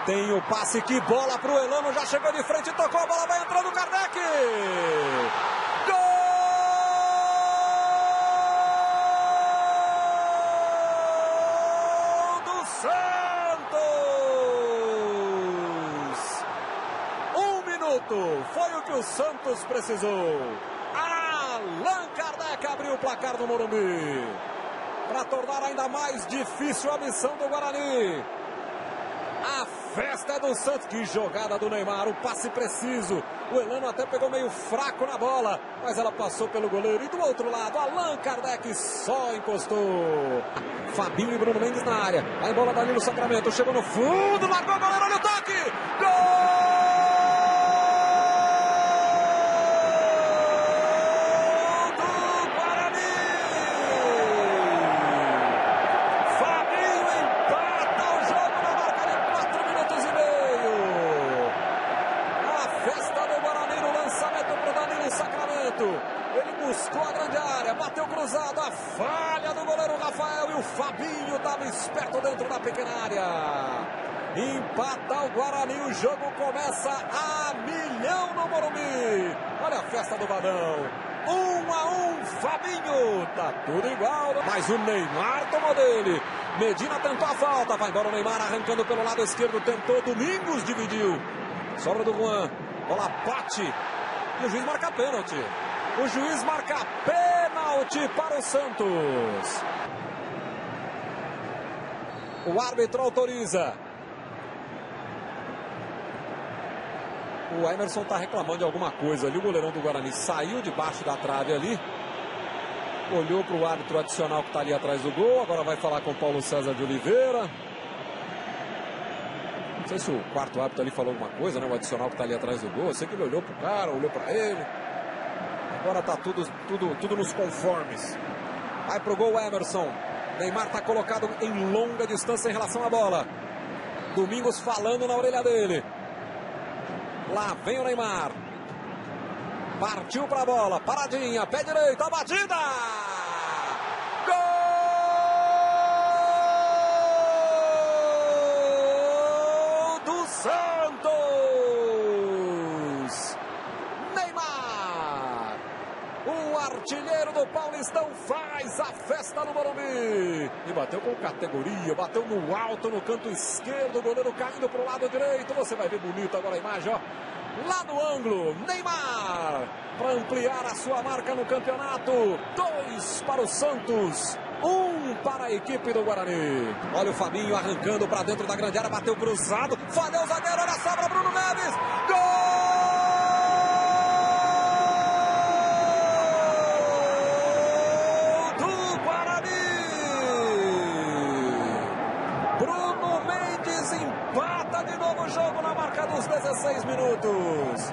Tem o passe, que bola pro Elano, já chegou de frente, tocou a bola, vai entrando o Kardec! Gol do Santos! 1 minuto, foi o que o Santos precisou. Allan Kardec abriu o placar do Morumbi, para tornar ainda mais difícil a missão do Guarani. A festa é do Santos. Que jogada do Neymar, o passe preciso. O Elano até pegou meio fraco na bola, mas ela passou pelo goleiro. E do outro lado, Allan Kardec só encostou. Fabinho e Bruno Mendes na área. A bola dali no Sacramento, chegou no fundo, largou o goleiro, olha o toque! Gol! Ele buscou a grande área, bateu cruzado, a falha do goleiro Rafael, e o Fabinho estava esperto dentro da pequena área. Empata o Guarani, o jogo começa a milhão no Morumbi. Olha a festa do Vadão. 1-1, Fabinho, tá tudo igual, mas o Neymar tomou dele. Medina tentou a falta, vai embora o Neymar, arrancando pelo lado esquerdo, tentou, Domingos dividiu. Sobra do Juan, bola bate e o juiz marca pênalti. O juiz marca pênalti para o Santos. O árbitro autoriza. O Emerson está reclamando de alguma coisa ali. O goleirão do Guarani saiu debaixo da trave ali. Olhou para o árbitro adicional que está ali atrás do gol. Agora vai falar com o Paulo César de Oliveira. Não sei se o quarto árbitro ali falou alguma coisa, né? O adicional que está ali atrás do gol. Eu sei que ele olhou para o cara, olhou para ele. Agora tá tudo nos conformes. Vai pro gol Emerson. Neymar tá colocado em longa distância em relação à bola. Domingos falando na orelha dele. Lá vem o Neymar. Partiu pra bola. Paradinha. Pé direito. A batida. Gol do Santos. O artilheiro do Paulistão faz a festa no Morumbi. E bateu com categoria, bateu no alto, no canto esquerdo, o goleiro caindo para o lado direito. Você vai ver bonito agora a imagem, ó. Lá no ângulo, Neymar, para ampliar a sua marca no campeonato. 2 para o Santos, 1 para a equipe do Guarani. Olha o Fabinho arrancando para dentro da grande área, bateu cruzado, falhou o zagueiro, olha a sobra, Bruno Neves. Gol! Empata de novo o jogo na marca dos 16 minutos.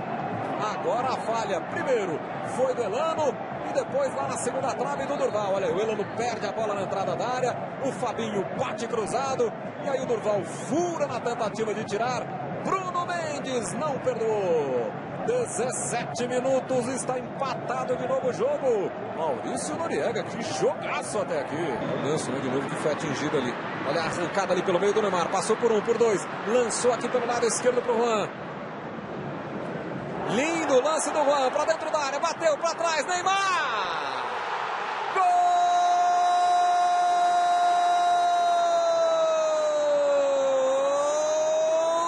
Agora a falha, primeiro foi do Elano e depois lá na segunda trave do Durval. Olha, o Elano perde a bola na entrada da área, o Fabinho bate cruzado e aí o Durval fura na tentativa de tirar. Bruno Mendes não perdoou. 17 minutos, está empatado de novo o jogo. Maurício Noriega, que jogaço até aqui. O Ganso, né, de novo, que foi atingido ali. Olha a arrancada ali pelo meio do Neymar. Passou por 1, por 2. Lançou aqui pelo lado esquerdo para o Juan. Lindo lance do Juan, para dentro da área. Bateu para trás, Neymar!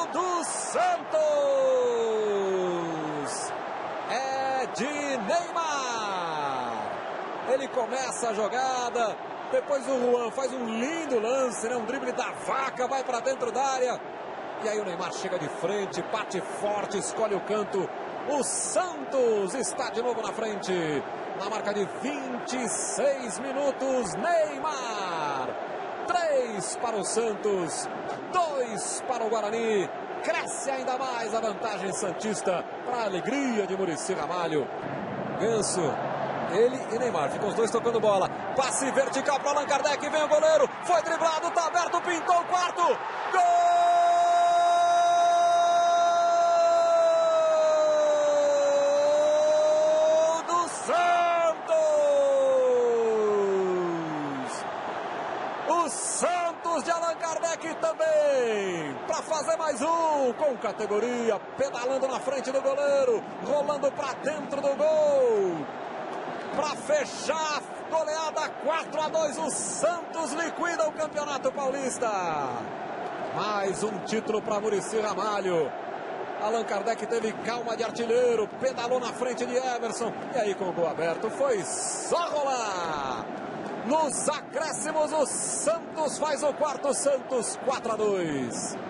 Gol do Santos! De Neymar. Ele começa a jogada, depois o Juan faz um lindo lance, né? Um drible da vaca, vai para dentro da área. E aí o Neymar chega de frente, bate forte, escolhe o canto. O Santos está de novo na frente. Na marca de 26 minutos, Neymar. 3 para o Santos, 2 para o Guarani. Cresce ainda mais a vantagem santista para a alegria de Muricy Ramalho. Ganso, ele e Neymar, ficam os dois tocando bola. Passe vertical para Allan Kardec, vem o goleiro, foi driblado, tá aberto, pintou o quarto. Gol do Santos! O Santos de Allan Kardec também, para para fazer mais um, com categoria, pedalando na frente do goleiro, rolando para dentro do gol. Para fechar, goleada 4-2, o Santos liquida o Campeonato Paulista. Mais um título para Muricy Ramalho. Allan Kardec teve calma de artilheiro, pedalou na frente de Emerson. E aí, com o gol aberto, foi só rolar. Nos acréscimos, o Santos faz o quarto, Santos 4-2.